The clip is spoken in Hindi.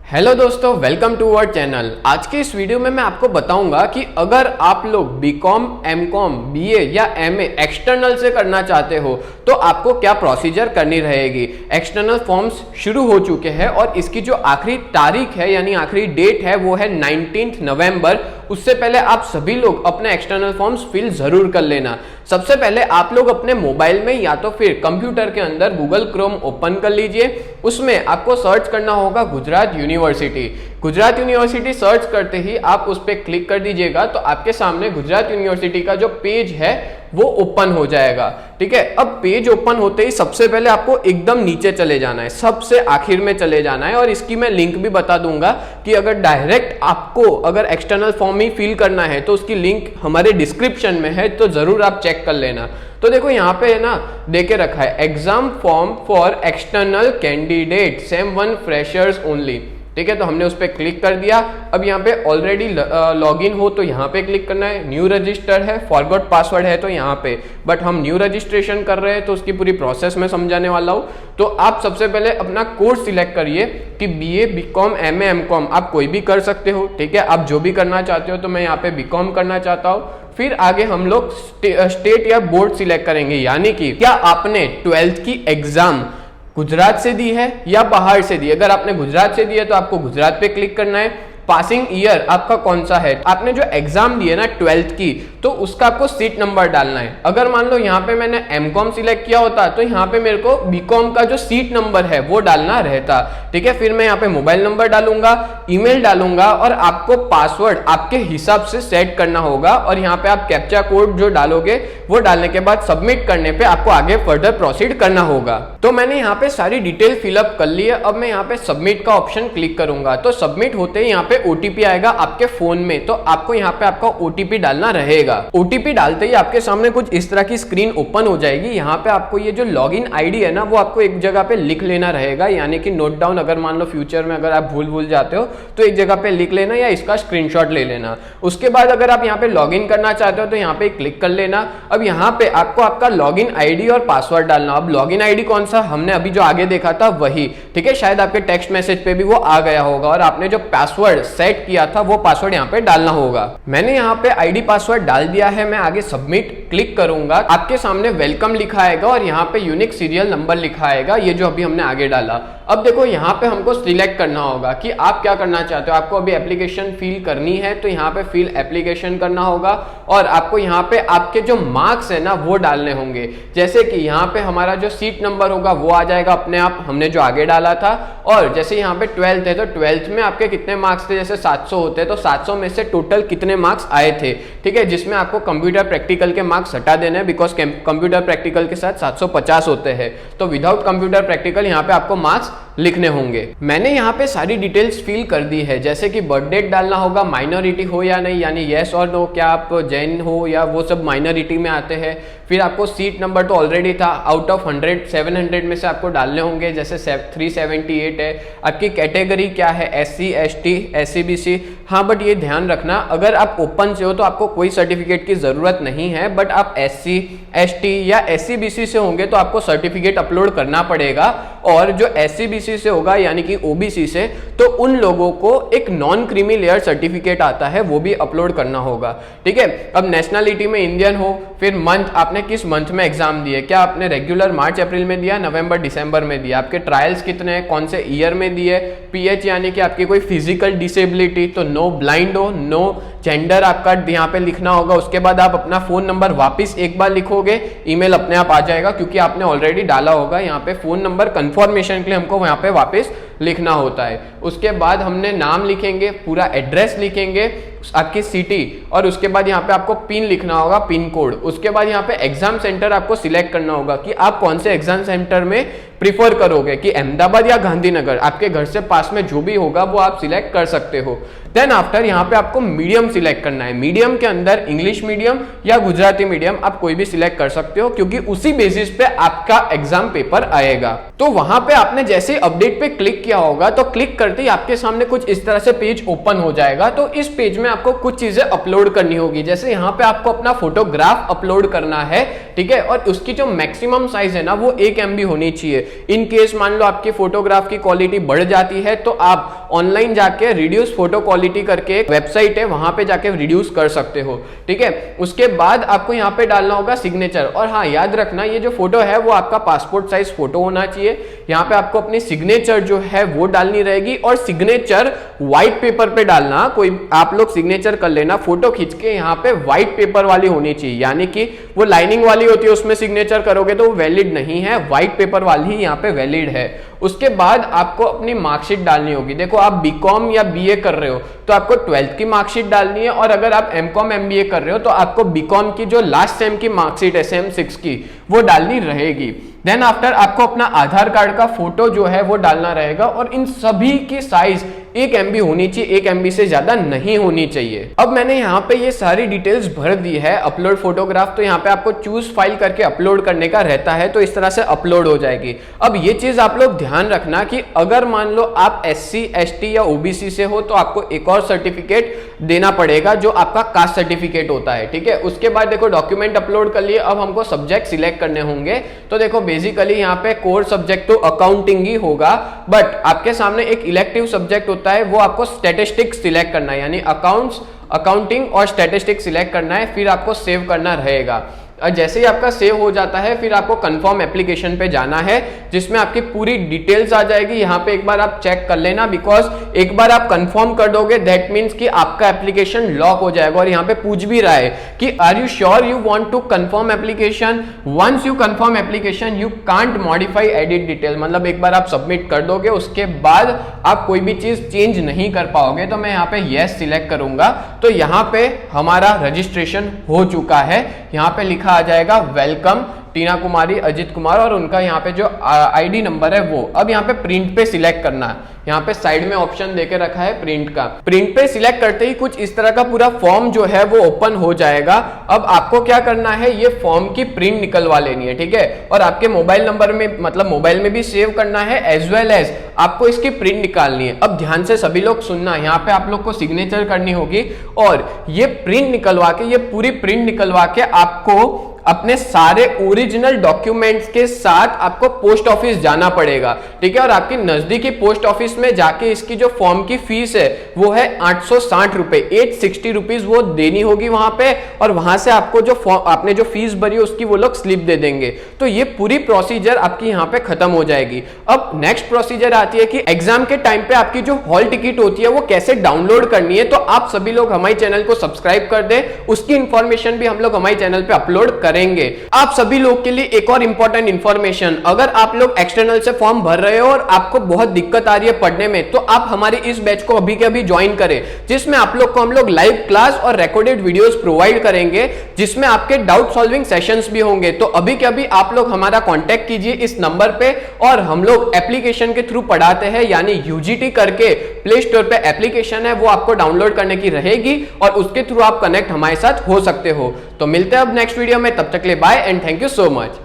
हेलो दोस्तों, वेलकम टू अवर चैनल। आज के इस वीडियो में मैं आपको बताऊंगा कि अगर आप लोग बीकॉम, एमकॉम, बीए या एमए एक्सटर्नल से करना चाहते हो तो आपको क्या प्रोसीजर करनी रहेगी। एक्सटर्नल फॉर्म्स शुरू हो चुके हैं और इसकी जो आखिरी तारीख है यानी आखिरी डेट है वो है 19 नवंबर। उससे पहले आप सभी लोग अपने एक्सटर्नल फॉर्म्स फिल जरूर कर लेना। सबसे पहले आप लोग अपने मोबाइल में या तो फिर कंप्यूटर के अंदर गूगल क्रोम ओपन कर लीजिए। उसमें आपको सर्च करना होगा Gujarat university. Gujarat university search करते ही आप उस पर क्लिक कर दीजिएगा तो आपके सामने गुजरात यूनिवर्सिटी का जो पेज है वो ओपन हो जाएगा। ठीक है, अब पेज ओपन होते ही सबसे पहले आपको एकदम नीचे चले जाना है, सबसे आखिर में चले जाना है। और इसकी मैं लिंक भी बता दूंगा कि अगर डायरेक्ट आपको अगर एक्सटर्नल फॉर्म ही फिल करना है तो उसकी लिंक हमारे डिस्क्रिप्शन में है, तो जरूर आप चेक कर लेना। तो देखो यहाँ पे है ना, देके रखा है exam form for external candidate same 1 freshers only. ठीक है, तो हमने उस पर क्लिक कर दिया। अब यहाँ पे ऑलरेडी लॉगिन हो तो यहाँ पे क्लिक करना है। न्यू रजिस्टर है, फॉरगॉट पासवर्ड है तो यहाँ पे, बट हम न्यू रजिस्ट्रेशन कर रहे हैं तो उसकी पूरी प्रोसेस में समझाने वाला हूँ। तो आप सबसे पहले अपना कोर्स सिलेक्ट करिए कि बीए, बीकॉम, एमए, एमकॉम आप कोई भी कर सकते हो। ठीक है, आप जो भी करना चाहते हो, तो मैं यहाँ पे बीकॉम करना चाहता हूँ। फिर आगे हम लोग स्टेट या बोर्ड सिलेक्ट करेंगे, यानी कि क्या आपने 12th की एग्जाम गुजरात से दी है या बाहर से दी। अगर आपने गुजरात से दी है तो आपको गुजरात पे क्लिक करना है। पासिंग ईयर आपका कौन सा है, आपने जो एग्जाम दी है ना 12th की, तो उसका आपको सीट नंबर डालना है। अगर मान लो यहाँ पे मैंने एमकॉम सिलेक्ट किया होता तो यहाँ पे मेरे को बीकॉम का जो सीट नंबर है वो डालना रहता। ठीक है, फिर मैं यहाँ पे मोबाइल नंबर डालूंगा, ईमेल डालूंगा और आपको पासवर्ड आपके हिसाब से सेट करना होगा। और यहाँ पे आप कैप्चा कोड जो डालोगे वो डालने के बाद सबमिट करने पे आपको आगे फर्दर प्रोसीड करना होगा। तो मैंने यहाँ पे सारी डिटेल फिलअप कर ली है। अब मैं यहाँ पे सबमिट का ऑप्शन क्लिक करूंगा तो सबमिट होते ही यहाँ पे ओटीपी आएगा आपके फोन में, तो आपको यहाँ पे आपका ओटीपी डालना रहेगा। ओटीपी डालते ही आपके सामने कुछ इस तरह की स्क्रीन ओपन हो जाएगी। यहाँ पे आपको ये जो लॉगिन आईडी है ना वो आपको एक जगह पे लिख लेना रहेगा, यानी कि नोट डाउन। अगर मान लो फ्यूचर में अगर आप भूल जाते हो तो एक जगह पे लिख लेना या इसका स्क्रीनशॉट ले लेना। उसके बाद अगर आप यहाँ पे लॉगिन करना चाहते हो तो यहाँ पे क्लिक कर लेना। अब यहाँ पे आपको आपका लॉगिन आईडी और पासवर्ड डालना। अब लॉगिन आईडी कौन सा, हमने अभी जो आगे देखा था वही। ठीक है, शायद आपके टेक्स्ट मैसेज पे भी वो आ गया होगा। और आपने जो पासवर्ड सेट किया था वो पासवर्ड यहाँ पे डालना होगा। मैंने यहाँ पे आईडी पासवर्ड डाल दिया है। मैं आगे सबमिट क्लिक करूंगा, आपके सामने वेलकम लिखा आएगा और यहाँ पे यूनिक सीरियल नंबर लिखा आएगा, ये जो अभी हमने आगे डाला। अब देखो यहाँ पे हमको सिलेक्ट करना होगा कि आप क्या करना चाहते हो। आपको अभी एप्लीकेशन फिल करनी है तो यहाँ पे फिल एप्लीकेशन करना होगा और आपको यहाँ पे आपके जो मार्क्स है ना वो डालने होंगे। जैसे कि यहाँ पे हमारा जो सीट नंबर होगा वो आ जाएगा अपने आप, हमने जो आगे डाला था। और जैसे यहाँ पे 12th है तो 12th में आपके कितने मार्क्स थे, जैसे 700 होते हैं तो 700 में से टोटल कितने मार्क्स आए थे। ठीक है, जिसमें आपको कंप्यूटर प्रैक्टिकल के मार्क्स हटा देने हैं, बिकॉज कंप्यूटर प्रैक्टिकल के साथ 750 होते हैं। तो विदाउट कंप्यूटर प्रैक्टिकल यहाँ पे आपको मार्क्स लिखने होंगे। मैंने यहाँ पे सारी डिटेल्स फिल कर दी है, जैसे कि बर्थ डेट डालना होगा, माइनॉरिटी हो या नहीं, यानी यस और नो, क्या आप जैन हो या वो सब माइनॉरिटी में आते हैं। फिर आपको सीट नंबर तो ऑलरेडी था, आउट ऑफ 100 700 में से आपको डालने होंगे, जैसे 378 है। आपकी कैटेगरी क्या है, SC, ST, SCBC। हाँ, बट ये ध्यान रखना अगर आप ओपन से हो तो आपको कोई सर्टिफिकेट की जरूरत नहीं है, बट आप SC, ST या SCBC से होंगे तो आपको सर्टिफिकेट अपलोड करना पड़ेगा। और जो SCBC से होगा यानी कि OBC से, तो उन लोगों को एक नॉन क्रीमी लेयर सर्टिफिकेट आता है, वो भी अपलोड करना होगा। ठीक है, अब नेशनलिटी में इंडियन हो, फिर मंथ, आपने किस मंथ में एग्जाम दिए, क्या आपने रेगुलर मार्च अप्रैल में दिया, नवंबर दिसंबर में दिया, आपके ट्रायल्स कितने हैं, कौन से ईयर में दिए, PH यानी कि आपकी कोई फिजिकल डिसेबिलिटी, तो नो ब्लाइंड हो, नो जेंडर आपका यहाँ पे लिखना होगा। उसके बाद आप अपना फोन नंबर वापस एक बार लिखोगे, ईमेल अपने आप आ जाएगा क्योंकि आपने ऑलरेडी डाला होगा। यहाँ पे फोन नंबर कंफर्मेशन के लिए हमको यहाँ पे वापस लिखना होता है। उसके बाद हमने नाम लिखेंगे, पूरा एड्रेस लिखेंगे, आपकी सिटी, और उसके बाद यहाँ पे आपको पिन लिखना होगा, पिन कोड। उसके बाद यहाँ पे एग्जाम सेंटर आपको सिलेक्ट करना होगा कि आप कौन से एग्जाम सेंटर में प्रीफर करोगे, कि अहमदाबाद या गांधीनगर, आपके घर से पास में जो भी होगा वो आप सिलेक्ट कर सकते हो। देन आफ्टर यहाँ पे आपको मीडियम सिलेक्ट करना है। मीडियम के अंदर इंग्लिश मीडियम या गुजराती मीडियम आप कोई भी सिलेक्ट कर सकते हो, क्योंकि उसी बेसिस पे आपका एग्जाम पेपर आएगा। तो वहां पे आपने जैसे अपडेट पे क्लिक किया होगा तो क्लिक करते ही आपके सामने कुछ इस तरह से पेज ओपन हो जाएगा। तो इस पेज में आपको कुछ चीजें अपलोड करनी होगी, जैसे यहाँ पे आपको अपना फोटोग्राफ अपलोड करना है ठीक है। और उसकी जो मैक्सिमम साइज है ना वो 1 MB होनी चाहिए। इन केस मान लो आपकी फोटोग्राफ की क्वालिटी बढ़ जाती है तो आप ऑनलाइन जाके रिड्यूस फोटो क्वालिटी करके एक वेबसाइट है वहां पे जाके रिड्यूस कर सकते हो, ठीक है। उसके बाद आपको यहाँ पे डालना होगा सिग्नेचर। और हाँ, याद रखना ये जो फोटो है वो आपका पासपोर्ट साइज फोटो होना चाहिए। यहाँ पे आपको अपनी सिग्नेचर जो है वो डालनी रहेगी और सिग्नेचर व्हाइट पेपर पे डालना। कोई आप लोग सिग्नेचर कर लेना, फोटो खींच के यहाँ पे व्हाइट पेपर वाली होनी चाहिए, यानी कि वो लाइनिंग वाली होती है उसमें सिग्नेचर करोगे तो वो वैलिड नहीं है, व्हाइट पेपर वाली ही यहाँ पे वैलिड है। उसके बाद आपको अपनी मार्कशीट डालनी होगी। देखो आप बीकॉम या बीए कर रहे हो तो आपको 12th की मार्कशीट डालनी है, और अगर आप एमकॉम एमबीए कर रहे हो तो आपको बीकॉम की जो लास्ट सेम की मार्कशीट है सेम 6 की वो डालनी रहेगी। देन आफ्टर आपको अपना आधार कार्ड का फोटो जो है वो डालना रहेगा, और इन सभी की साइज 1 MB होनी चाहिए, 1 MB से ज्यादा नहीं होनी चाहिए। अब मैंने यहाँ पे ये सारी डिटेल्स भर दी है। अपलोड फोटोग्राफ तो यहाँ पे आपको चूज फाइल करके अपलोड करने का रहता है, तो इस तरह से अपलोड हो जाएगी। अब ये चीज आप लोग ध्यान रखना कि अगर मान लो आप SC ST या OBC से हो तो आपको एक और सर्टिफिकेट देना पड़ेगा जो आपका कास्ट सर्टिफिकेट होता है, ठीक है। उसके बाद देखो डॉक्यूमेंट अपलोड कर लिए, अब हमको सब्जेक्ट सिलेक्ट करने होंगे। तो देखो बेसिकली यहाँ पे कोर सब्जेक्ट तो अकाउंटिंग ही होगा, बट आपके सामने एक इलेक्टिव सब्जेक्ट होता है, वो आपको स्टैटिस्टिक्स सिलेक्ट करना है, यानी अकाउंटिंग और स्टैटिस्टिक्स सिलेक्ट करना है, फिर आपको सेव करना रहेगा। और जैसे ही आपका सेव हो जाता है फिर आपको कंफर्म एप्लीकेशन पे जाना है, जिसमें आपकी पूरी डिटेल्स आ जाएगी। यहाँ पे एक बार आप चेक कर लेना, बिकॉज एक बार आप कंफर्म कर दोगे दैट मीन्स कि आपका एप्लीकेशन लॉक हो जाएगा। और यहाँ पे पूछ भी रहा है कि are you sure you want to confirm application, once you confirm application you can't modify edit detail, मतलब एक बार आप सबमिट कर दोगे उसके बाद आप कोई भी चीज चेंज नहीं कर पाओगे। तो मैं यहाँ पे यस सिलेक्ट करूंगा, तो यहाँ पे हमारा रजिस्ट्रेशन हो चुका है। यहाँ पे लिखा आ जाएगा वेलकम टीना कुमारी, अजित कुमार, और उनका यहाँ पे जो आईडी नंबर है वो। अब यहाँ पे प्रिंट पे सिलेक्ट करना है, यहाँ पे साइड में ऑप्शन देके रखा है प्रिंट का। प्रिंट पे सिलेक्ट करते ही कुछ इस तरह का पूरा फॉर्म जो है वो ओपन हो जाएगा। अब आपको क्या करना है, ये फॉर्म की प्रिंट निकलवा लेनी है, ठीक है। और आपके मोबाइल नंबर में, मतलब मोबाइल में भी सेव करना है, एज वेल एज आपको इसकी प्रिंट निकालनी है। अब ध्यान से सभी लोग सुनना, यहाँ पे आप लोग को सिग्नेचर करनी होगी, और ये प्रिंट निकलवा के, ये पूरी प्रिंट निकलवा के आपको अपने सारे ओरिजिनल डॉक्यूमेंट्स के साथ आपको पोस्ट ऑफिस जाना पड़ेगा, ठीक है। और आपकी नजदीकी पोस्ट ऑफिस में जाके इसकी जो फॉर्म की फीस है वो है 860 रुपए, 860 रुपीज वो देनी होगी वहां पे। और वहां से आपको जो आपने जो फीस भरी है उसकी वो लोग स्लिप दे देंगे। तो ये पूरी प्रोसीजर आपकी यहाँ पे खत्म हो जाएगी। अब नेक्स्ट प्रोसीजर आती है कि एग्जाम के टाइम पे आपकी जो हॉल टिकट होती है वो कैसे डाउनलोड करनी है। तो आप सभी लोग हमारे चैनल को सब्सक्राइब कर दे, उसकी इंफॉर्मेशन भी हम लोग हमारे चैनल पे अपलोड करेंगे। आप सभी लोग के लिए एक और इंपॉर्टेंट इंफॉर्मेशन, अगर आप लोग एक्सटर्नल से फॉर्म भर रहे हो और आपको बहुत दिक्कत आ रही है पढ़ने में, तो आप हमारे इस बैच को अभी के अभी ज्वाइन करें, जिसमें आप लोग को हम लोग लाइव क्लास और रिकॉर्डेड वीडियोस प्रोवाइड करेंगे, जिसमें आपके डाउट सॉल्विंग सेशंस भी होंगे। तो अभी के अभी आप लोग हमारा कांटेक्ट कीजिए इस नंबर पे, और हम लोग एप्लीकेशन के थ्रू पढ़ाते हैं, यानी यूजीटी करके प्ले स्टोर पे एप्लीकेशन है वो आपको डाउनलोड करने की रहेगी, और उसके थ्रू आप कनेक्ट हमारे साथ हो सकते हो। तो मिलते हैं अब नेक्स्ट वीडियो में, तब तक के लिए bye and thank you so much.